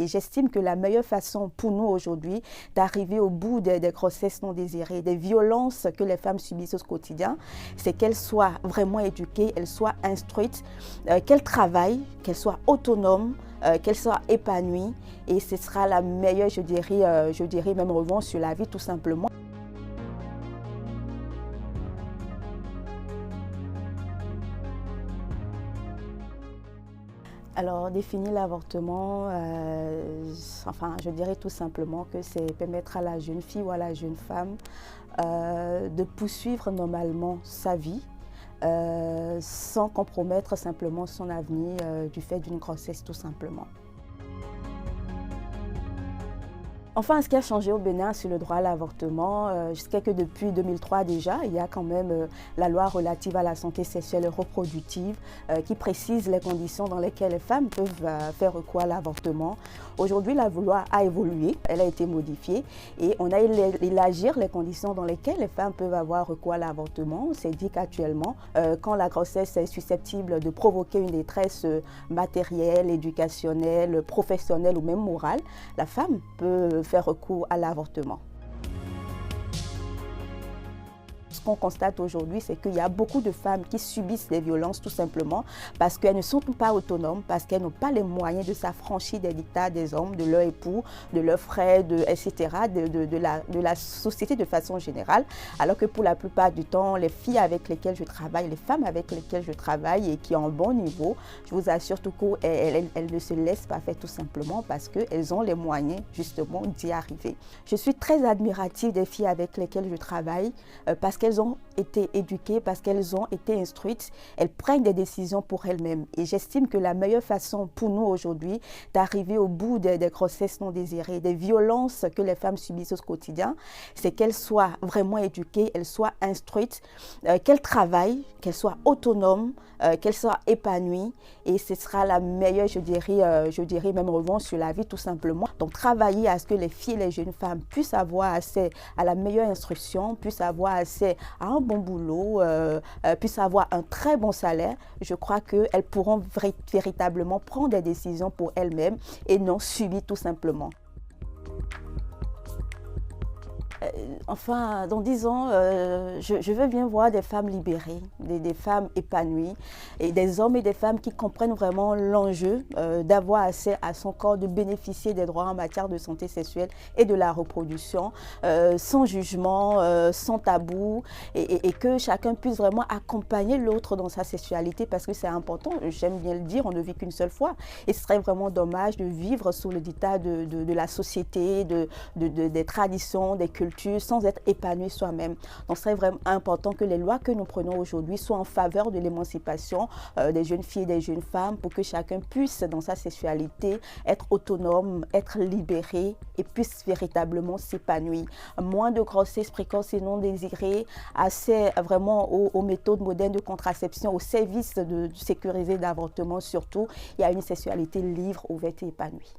Et j'estime que la meilleure façon pour nous aujourd'hui d'arriver au bout des grossesses non désirées, des violences que les femmes subissent au quotidien, c'est qu'elles soient vraiment éduquées, elles soient instruites, qu'elles travaillent, qu'elles soient autonomes, qu'elles soient épanouies. Et ce sera la meilleure, je dirais même revanche sur la vie tout simplement. Alors, définir l'avortement, je dirais tout simplement que c'est permettre à la jeune fille ou à la jeune femme de poursuivre normalement sa vie sans compromettre simplement son avenir du fait d'une grossesse tout simplement. Enfin, ce qui a changé au Bénin sur le droit à l'avortement, je sais que depuis 2003 déjà, il y a quand même la loi relative à la santé sexuelle et reproductive qui précise les conditions dans lesquelles les femmes peuvent faire recours à l'avortement. Aujourd'hui, la loi a évolué, elle a été modifiée et on a élargi les conditions dans lesquelles les femmes peuvent avoir recours à l'avortement. On s'est dit qu'actuellement, quand la grossesse est susceptible de provoquer une détresse matérielle, éducationnelle, professionnelle ou même morale, la femme peut faire recours à l'avortement. Ce qu'on constate aujourd'hui, c'est qu'il y a beaucoup de femmes qui subissent des violences tout simplement parce qu'elles ne sont pas autonomes, parce qu'elles n'ont pas les moyens de s'affranchir des dictats des hommes, de leur époux, de leurs frères, etc., de la société de façon générale. Alors que pour la plupart du temps, les filles avec lesquelles je travaille, les femmes avec lesquelles je travaille et qui ont un bon niveau, je vous assure tout court, elles ne se laissent pas faire tout simplement parce qu'elles ont les moyens justement d'y arriver. Je suis très admirative des filles avec lesquelles je travaille parce qu'elles ont été éduquées, parce qu'elles ont été instruites, elles prennent des décisions pour elles-mêmes. Et j'estime que la meilleure façon pour nous aujourd'hui d'arriver au bout des grossesses non désirées, des violences que les femmes subissent au quotidien, c'est qu'elles soient vraiment éduquées, elles soient instruites, qu'elles travaillent, qu'elles soient autonomes, qu'elles soient épanouies. Et ce sera la meilleure, je dirais même revanche sur la vie tout simplement. Donc travailler à ce que les filles et les jeunes femmes puissent avoir accès à la meilleure instruction, puissent avoir accès à un bon boulot, puissent avoir un très bon salaire, je crois qu'elles pourront véritablement prendre des décisions pour elles-mêmes et non subir tout simplement. Enfin, dans 10 ans, je veux bien voir des femmes libérées, des femmes épanouies, et des hommes et des femmes qui comprennent vraiment l'enjeu d'avoir accès à son corps, de bénéficier des droits en matière de santé sexuelle et de la reproduction, sans jugement, sans tabou, et que chacun puisse vraiment accompagner l'autre dans sa sexualité, parce que c'est important, j'aime bien le dire, on ne vit qu'une seule fois, et ce serait vraiment dommage de vivre sous le dictat de la société, des traditions, des cultures, sans être épanoui soi-même. Donc, c'est vraiment important que les lois que nous prenons aujourd'hui soient en faveur de l'émancipation des jeunes filles et des jeunes femmes pour que chacun puisse, dans sa sexualité, être autonome, être libéré et puisse véritablement s'épanouir. Moins de grossesses précoces et non désirées, accès vraiment aux méthodes modernes de contraception, aux services sécurisés d'avortement surtout. Il y a une sexualité libre, ouverte et épanouie.